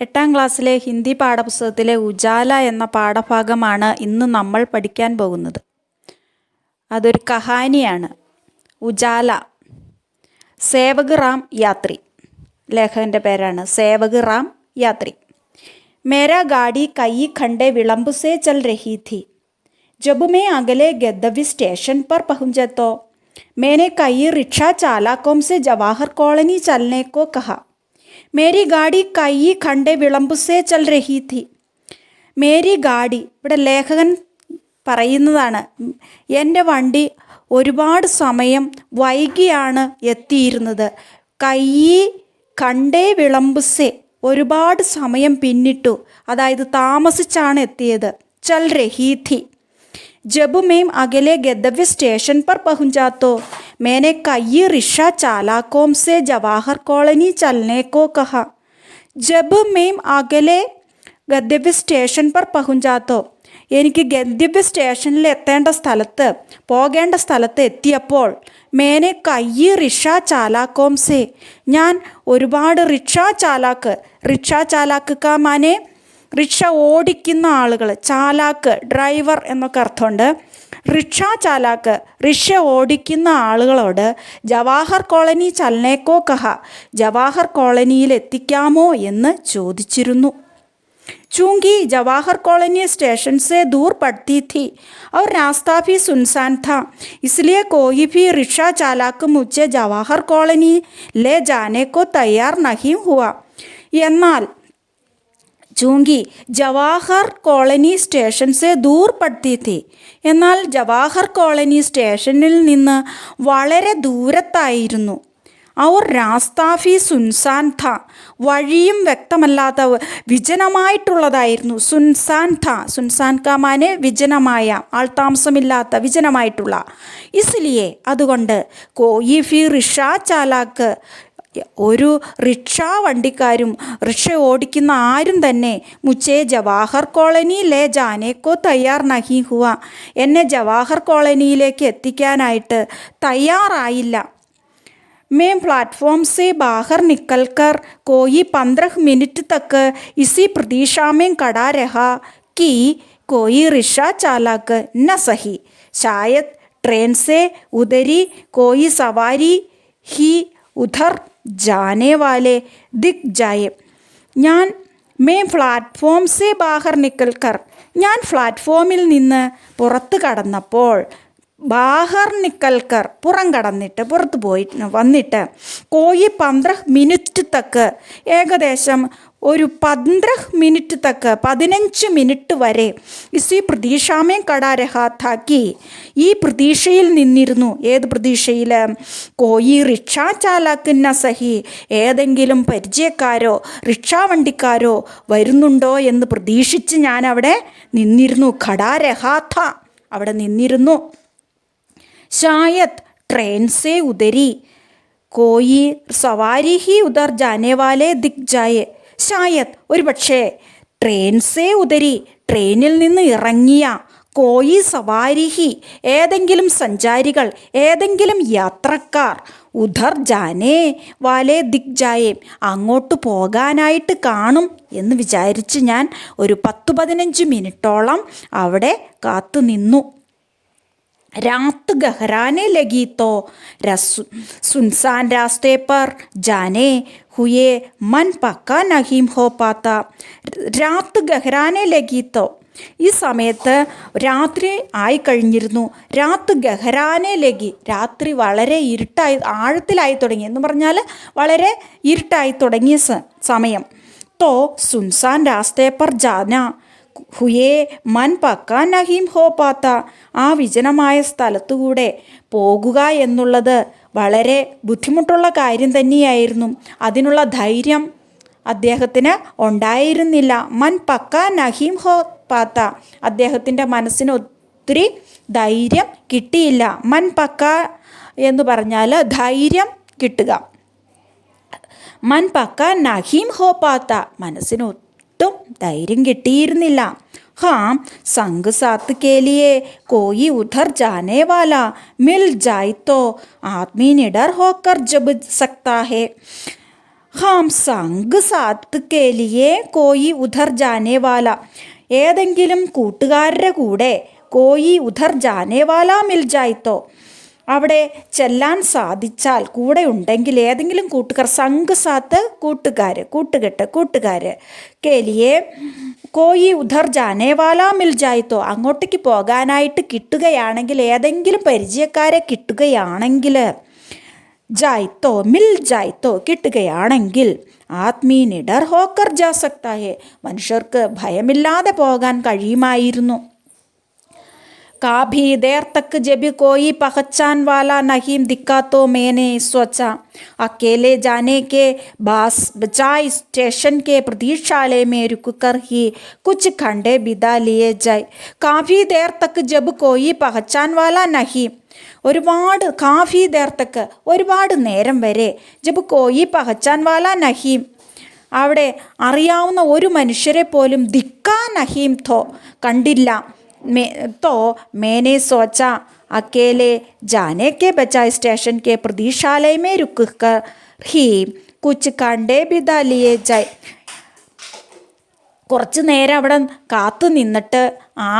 8ാം ക്ലാസ്സിലെ ഹിന്ദി പാഠപുസ്തകത്തിലെ ഉജാല എന്ന പാഠഭാഗമാണ് ഇന്ന് നമ്മൾ പഠിക്കാൻ പോകുന്നത്. അതൊരു കഹാനിയാണ്. ഉജാല. സേവക് റാം യാത്രി. ലേഖകൻ്റെ പേരാണ് സേവക് റാം യാത്രി. മേരാ ഗാഡി കई खंडे विलंब से चल रही थी. जब मैं अगले गंतव्य स्टेशन पर पहुंचा तो मैंने कई रिक्शा चालकों से जवाहर कॉलोनी चलने को कहा. മേരി ഗാഡി കൈ ഖണ്ഡെ വിളമ്പ് സേ ചൽ രഹി ഥി. മേരി ഗാഡി, ഇവിടെ ലേഖകൻ പറയുന്നതാണ്, എൻ്റെ വണ്ടി ഒരുപാട് സമയം വൈകിയാണ് എത്തിയിരുന്നത്. കൈ ഖണ്ഡെ വിളമ്പ് സേ, ഒരുപാട് സമയം പിന്നിട്ടു, അതായത് താമസിച്ചാണ് എത്തിയത്. ചൽ രഹി ഥി. ജബ് മേം അകലെ ഗന്തവ്യ സ്റ്റേഷൻ पर पहुंचा तो मैंने कई रिक्शा चालकों से जवाहर कॉलोनी चलने को कहा. जब मैं अगले ഗന്തവ്യ സ്റ്റേഷൻ पर पहुंचा तो, എനിക്ക് ഗന്തവ്യ സ്റ്റേഷനിൽ പോകേണ്ട സ്ഥലത്ത് എത്തിയപ്പോൾ മേനെ കയ്യ് റിക്ഷാ ചാലാക്കോം സേ, ഞാൻ ഒരുപാട് റിക്ഷാ ചാലാക്ക് കാ മാനെ റിക്ഷ ഓടിക്കുന്ന ആളുകൾ, ചാലാക്ക് ഡ്രൈവർ എന്നൊക്കെ അർത്ഥമുണ്ട്. റിക്ഷാ ചാലാക്ക്, റിക്ഷ ഓടിക്കുന്ന ആളുകളോട് ജവാഹർ കോളനി ചലനേക്കോ കഹ, ജവാഹർ കോളനിയിൽ എത്തിക്കാമോ എന്ന് ചോദിച്ചിരുന്നു. चूँकि जवाहर कॉलोनी स्टेशन से दूर पड़ती थी और रास्ता भी सुनसान था, इसलिए कोई भी रिक्शा चालक मुझे जवाहर कॉलोनी ले जाने को तैयार नहीं हुआ. എന്നാൽ ചൂങ്കി ജവാഹർ കോളനി സ്റ്റേഷൻ സേ ദൂർ പഡ്തി ഥി, എന്നാൽ ജവാഹർ കോളനി സ്റ്റേഷനിൽ നിന്ന് വളരെ ദൂരത്തായിരുന്നു. ഔർ രാസ്താഫി സുൻസാൻ ഥ, വഴിയും വ്യക്തമല്ലാത്ത വിജനമായിട്ടുള്ളതായിരുന്നു. സുൻസാൻ ഥ, സുൻസാൻ കാ മാനെ വിജനമായ, ആൾതാമസമില്ലാത്ത, വിജനമായിട്ടുള്ള. ഇസ്ലിയെ, അതുകൊണ്ട് കോയി ഫി റിക്ഷാ ചാലാക്ക്, ഒരു റിക്ഷാ വണ്ടിക്കാരും റിക്ഷ ഓടിക്കുന്ന ആരും തന്നെ മുച്ചേ ജവാഹർ കോളനി ലേ ജാനേക്കോ തയ്യാർ നഹി ഹുവ, എന്നെ ജവാഹർ കോളനിയിലേക്ക് എത്തിക്കാനായിട്ട് തയ്യാറായില്ല. मैं प्लेटफॉर्म से बाहर निकलकर कोई 15 मिनट तक इसी प्रतीक्षा में खड़ा रहा कि कोई रिक्शा चालक न सही, शायद ट्रेन से उतरी कोई सवारी ही उधर जाने वाले दिख जाए. मैं प्लाറ്റ്ഫോം से बाहर निकलकर, ഞാൻ പ്ലാറ്റ്ഫോമിൽ നിന്ന് പുറത്ത് കടന്നപ്പോൾ, ബാഹർ നിക്കൽക്കർ, പുറത്ത് വന്നിട്ട്, കോയി 15 മിനിറ്റ് തക്ക്, ഏകദേശം ഒരു 15 മിനിറ്റ് തക്ക്, 15 മിനിറ്റ് വരെ, ഇസി പ്രതീക്ഷാമേ കടാരഹാത്താക്കി, ഈ പ്രതീക്ഷയിൽ നിന്നിരുന്നു. ഏത് പ്രതീക്ഷയിൽ? കോയി റിക്ഷാ ചാലാക്കുന്ന സഹി, ഏതെങ്കിലും പരിചയക്കാരോ റിക്ഷാ വണ്ടിക്കാരോ വരുന്നുണ്ടോ എന്ന് പ്രതീക്ഷിച്ച് ഞാൻ അവിടെ നിന്നിരുന്നു. ഖടാരഹാത്ത, അവിടെ നിന്നിരുന്നു. शायद ट्रेन से उतरी कोई सवारी ही उधर जाने वाले दिख जाए. शायद, ഒരു പക്ഷേ, ട്രെയിൻ സേ ഉതരി, ട്രെയിനിൽ നിന്ന് ഇറങ്ങിയ, കോയി സവാരിഹി, ഏതെങ്കിലും സഞ്ചാരികൾ, ഏതെങ്കിലും യാത്രക്കാർ, ഉധർ ജാനേ വാലേ ദിക് ജായേ, അങ്ങോട്ട് പോകാനായിട്ട് കാണും എന്ന് വിചാരിച്ച് ഞാൻ ഒരു 10-15 മിനിറ്റോളം അവിടെ കാത്തു നിന്നു. रात गहराने लगी तो सुनसान रास्ते पर जाने हुए मन पक्का नहीं हो पाता. रात गहराने लगी तो, ഈ സമയത്ത് രാത്രി ആയിക്കഴിഞ്ഞിരുന്നു. രാത്ത് ഗഹരാനെ ലഗി, രാത്രി വളരെ ഇരുട്ടായി, ആഴത്തിലായി തുടങ്ങി എന്ന് പറഞ്ഞാൽ വളരെ ഇരുട്ടായി തുടങ്ങിയ സമയം. തോ സുൻസാൻ രാസ്തേ പർ ജാന ഹുയേ മൻ പക്കാ നഹീം ഹോ പാത്ത, ആ വിജനമായ സ്ഥലത്തുകൂടെ പോകുക എന്നുള്ളത് വളരെ ബുദ്ധിമുട്ടുള്ള കാര്യം തന്നെയായിരുന്നു. അതിനുള്ള ധൈര്യം അദ്ദേഹത്തിന് ഉണ്ടായിരുന്നില്ല. മൻ പക്കാ നഹീം ഹോ പാത്ത, അദ്ദേഹത്തിൻ്റെ മനസ്സിന് ഒത്തിരി ധൈര്യം കിട്ടിയില്ല. മൻ പക്ക എന്ന് പറഞ്ഞാൽ ധൈര്യം കിട്ടുക. മൻ പക്ക നഹീം ഹോ പാത്ത, മനസ്സിന് ഒട്ടും ധൈര്യം കിട്ടിയിരുന്നില്ല. हाँ, संग साथ के लिए कोई उधर जाने वाला मिल जाए तो आदमी निडर होकर जब सकता है. ഹാം സംഗ് സാത്ത് കെ ലിയേ കോയി ഉധർ ജാനേ വാല. ഏതെങ്കിലും കൂട്ടുകാരുടെ കൂടെ കോയി ഉധർ ജാനേ വാല മിൽ ജായിത്തോ. അവിടെ ചെല്ലാൻ സാധിച്ചാൽ, കൂടെ ഉണ്ടെങ്കിൽ ഏതെങ്കിലും കൂട്ടുകാർ, സംഘ് സാത്ത് കൂട്ടുകാർ, കൂട്ടുകാർ, കേലിയെ കോയി ഉധർ ജാനേവാല മിൽ ജായിത്തോ അങ്ങോട്ടേക്ക് പോകാനായിട്ട് കിട്ടുകയാണെങ്കിൽ, ഏതെങ്കിലും പരിചയക്കാരെ കിട്ടുകയാണെങ്കിൽ, ജായിത്തോ മിൽ ജായിത്തോ കിട്ടുകയാണെങ്കിൽ, ആത്മീ നിഡർ ഹോക്കർ ജാ സക്താ ഹേ മനുഷ്യർക്ക് ഭയമില്ലാതെ പോകാൻ കഴിയുമായിരുന്നു. काफ़ी देर तक जब कोई पहचान वाला नहीं दिखा तो मैंने सोचा अकेले जाने के बजाय स्टेशन के प्रतीक्षालय में रुककर ही कुछ घंटे बिता लिए जाए. काफ़ी देर तक जब कोई पहचान वाला नहीं, काफ़ी देर तक ഒരുപാട് നേരം വരെ, ജബ് കോയി പഹച്ചാൻ വാല നഹീം അവിടെ അറിയാവുന്ന ഒരു മനുഷ്യരെ പോലും ദിക്കാ നഹീം തോ കണ്ടില്ല. तो मैंने सोचा अकेले जाने के बजाय स्टेशन के प्रतीक्षालय में रुक कर ही कुछ घंटे बिता लिए जाए. കുറച്ച് നേരം അവിടെ കാത്തു നിന്നിട്ട്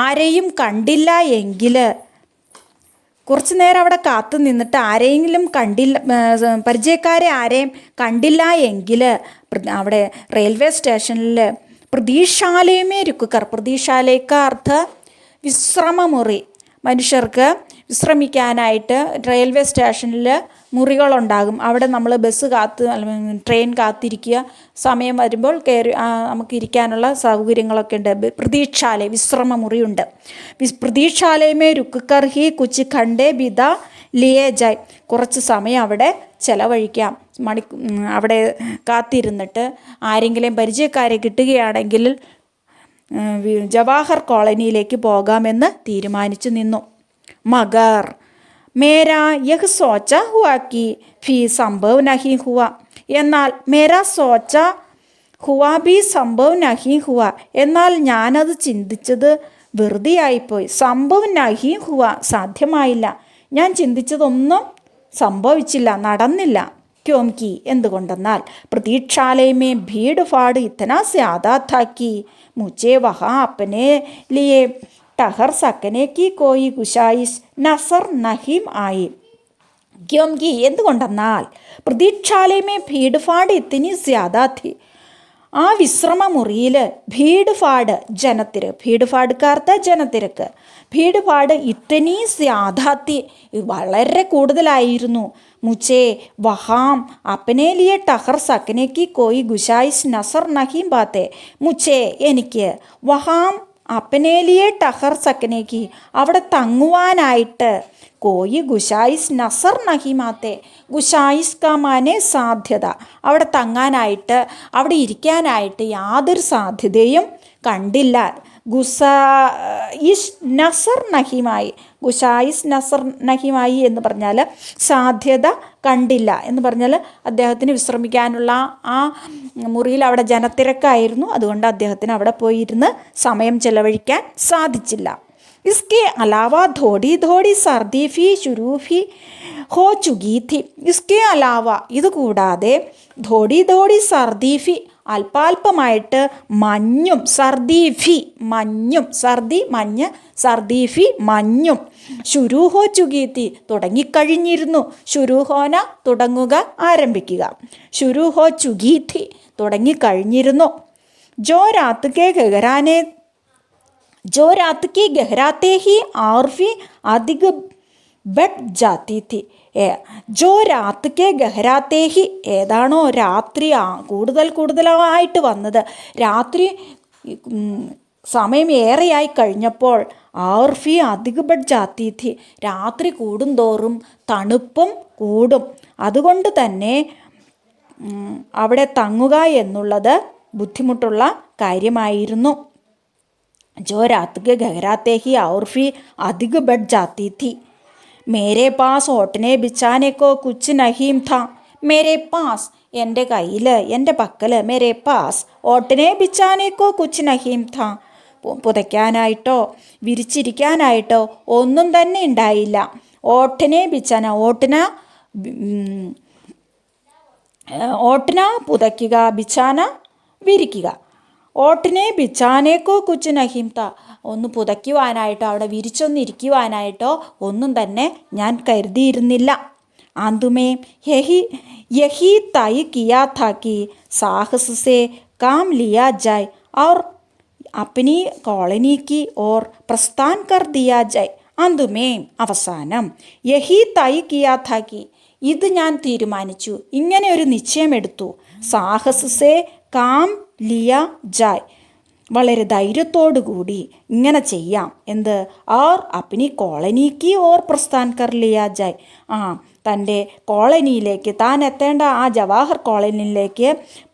ആരെയും കണ്ടില്ല എങ്കിൽ, കുറച്ച് നേരം അവിടെ കാത്തു നിന്നിട്ട് ആരെങ്കിലും കണ്ടില്ല, പരിചയക്കാരെ ആരെയും കണ്ടില്ല എങ്കിൽ അവിടെ റെയിൽവേ സ്റ്റേഷനിൽ പ്രതീക്ഷാലയമേ രുക്കുക്കർ, പ്രതീക്ഷാലയക്ക അർത്ഥ വിശ്രമമുറി, മനുഷ്യർക്ക് വിശ്രമിക്കാനായിട്ട് റെയിൽവേ സ്റ്റേഷനിൽ മുറികളുണ്ടാകും. അവിടെ നമ്മൾ ട്രെയിൻ കാത്തിരിക്കുക, സമയം വരുമ്പോൾ കയറി നമുക്ക് ഇരിക്കാനുള്ള സൗകര്യങ്ങളൊക്കെ ഉണ്ട്. പ്രതീക്ഷാലയ വിശ്രമമുറിയുണ്ട്. പ്രതീക്ഷാലയമേ രുക്കർ ഹി കുച്ച് ഖണ്ഡേ ബിദ ലിയേ ജായ് കുറച്ച് സമയം അവിടെ ചെലവഴിക്കാം. അവിടെ കാത്തിരുന്നിട്ട് ആരെങ്കിലും പരിചയക്കാരെ കിട്ടുകയാണെങ്കിൽ ജവാഹർ കോളനിയിലേക്ക് പോകാമെന്ന് തീരുമാനിച്ചു നിന്നു. മഗർ മേരാ യഹ് സോച്ച ഹുവാ കി ഫി സംഭവ് നഹി ഹുവ. എന്നാൽ മേരാ സോച്ച ഹുവാ ബി സംഭവ് നഹി ഹുവ, എന്നാൽ ഞാനത് ചിന്തിച്ചത് വെറുതെയായിപ്പോയി. സംഭവ് നഹി ഹുവ സാധ്യമായില്ല, ഞാൻ ചിന്തിച്ചതൊന്നും സംഭവിച്ചില്ല, നടന്നില്ല. ക്യോംകി എന്തുകൊണ്ടെന്നാൽ പ്രതീക്ഷാലയമേ ഭീഡ് ഫാഡ് ഇത്തന സ്യാദാ था कि मुझे वहाँ अपने लिए ठहर सकने की कोई गुंजाइश नजर नहीं आई. क्योंकि എന്തുകൊണ്ടെന്നാൽ പ്രതീക്ഷാലയമേ ഭീഡ് ഫാഡ് ഇത്തിനി സ്യാദാ थी, ആ വിശ്രമ മുറിയിൽ ഭീഡ് ഫാഡ് ജനത്തിരക്ക്, ഭീഡ് ഫാഡ്ക്കാർത്ത ജനത്തിരക്ക്, ഭീഡ് ഫാഡ് ഇത്തനി സ്യാദാത്തി വളരെ കൂടുതലായിരുന്നു. മുझे वहाँ अपने लिए ठहर सकने की कोई गुंजाइश नजर नहीं पाते. मुझे എനിക്ക് വഹാം അപ്പനെ ലിയെ ടഹർ സക്കനേക്ക് അവിടെ തങ്ങുവാനായിട്ട് കോയി ഗുഷായിസ് നസർ നഹിമാത്തെ, ഗുഷായിസ് കാമാനെ സാധ്യത, അവിടെ തങ്ങാനായിട്ട് അവിടെ ഇരിക്കാനായിട്ട് യാതൊരു സാധ്യതയും കണ്ടില്ല. ഗുസായിസ് നസർ നഹിമായി, ഗുഷായിസ് നസർ നഹിമായി എന്ന് പറഞ്ഞാൽ സാധ്യത കണ്ടില്ല എന്ന് പറഞ്ഞാൽ അദ്ദേഹത്തിന് വിശ്രമിക്കാനുള്ള ആ മുറിയിൽ അവിടെ ജനത്തിരക്കായിരുന്നു. അതുകൊണ്ട് അദ്ദേഹത്തിന് അവിടെ പോയിരുന്ന് സമയം ചെലവഴിക്കാൻ സാധിച്ചില്ല. इसके अलावा थोड़ी थोड़ी सर्दी भी शुरू भी हो चुकी थी. इसके अलावा ഇതുകൂടാതെ थोड़ी थोड़ी सर्दी भी അല്പാൽപമായിട്ട് മഞ്ഞും, സർദീഫി മഞ്ഞും, സർദി മഞ്ഞ്, സർദീഫി മഞ്ഞും, ശുരൂഹോ ചുഗീത്തി തുടങ്ങിക്കഴിഞ്ഞിരുന്നു. ശുരൂഹോന തുടങ്ങുക, ആരംഭിക്കുക. ശുരൂഹോ ചുഗീത്തി തുടങ്ങിക്കഴിഞ്ഞിരുന്നു. ജോ രാത് की गहराते ही और भी अधिक बढ़ जाती थी. ജോ രാത് കെ ഗഹരാത്തേ ഹി ഏതാണോ രാത്രി കൂടുതലായിട്ട് വന്നത്, രാത്രി സമയം ഏറെയായി കഴിഞ്ഞപ്പോൾ ആർഫി അധിക ബഡ് ജാത്തി ഥി രാത്രി കൂടുന്തോറും തണുപ്പും കൂടും. അതുകൊണ്ട് തന്നെ അവിടെ തങ്ങുക എന്നുള്ളത് ബുദ്ധിമുട്ടുള്ള കാര്യമായിരുന്നു. जो रात के गहराते ही और भी अधिक बढ़ जाती थी. मेरे पास ओटने बिछाने को कुछ नहीं था. मेरे पास എൻ്റെ കയ്യിൽ, എൻ്റെ പക്കൽ, മേരെ പാസ് ഓട്ടനെ ബിച്ചാനേക്കോ കുച്ച് നഹീം था. പുതയ്ക്കാനായിട്ടോ വിരിച്ചിരിക്കാനായിട്ടോ ഒന്നും തന്നെ ഉണ്ടായില്ല. ഓട്ടനെ ബിച്ചാന, ഓട്ടന ഓട്ടിന പുതയ്ക്കുക, ബിച്ചാന വിരിക്കുക. ഓട്ടിനെ ബിച്ചാനേക്കോ കുച്ച് നഹിംത, ഒന്ന് പുതയ്ക്കുവാനായിട്ടോ അവിടെ വിരിച്ചൊന്നിരിക്കുവാനായിട്ടോ ഒന്നും തന്നെ ഞാൻ കരുതിയിരുന്നില്ല. ആന്തുമേ യഹി യഹി തൈ കിയാ था कि साहस से काम लिया जाए और अपनी कॉलोनी की ओर प्रस्थान कर दिया जाए. അന്തുമേ അവസാനം യഹി തൈ കിയാ था कि ഇത് ഞാൻ തീരുമാനിച്ചു, ഇങ്ങനെ ഒരു നിശ്ചയമെടുത്തു. സാഹസ് സേ കാം ലിയ ജായ്, വളരെ ധൈര്യത്തോടുകൂടി ഇങ്ങനെ ചെയ്യാം. എന്ത്? ഓർ അപ്നി കോളനിക്ക് ഓർ പ്രസ്ഥാൻ കർ ലിയ ജായ്, തൻ്റെ കോളനിയിലേക്ക്, താൻ എത്തേണ്ട ആ ജവാഹർ കോളനിയിലേക്ക്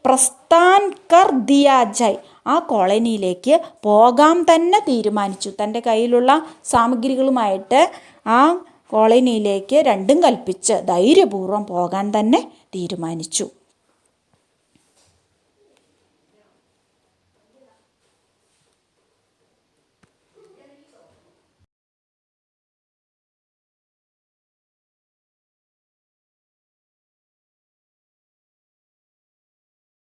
പ്രസ്ഥാൻ കർ ദിയ ജായ്, ആ കോളനിയിലേക്ക് പോകാൻ തന്നെ തീരുമാനിച്ചു. തൻ്റെ കയ്യിലുള്ള സാമഗ്രികളുമായിട്ട് ആ കോളനിയിലേക്ക് രണ്ടും കൽപ്പിച്ച് ധൈര്യപൂർവ്വം പോകാൻ തന്നെ തീരുമാനിച്ചു.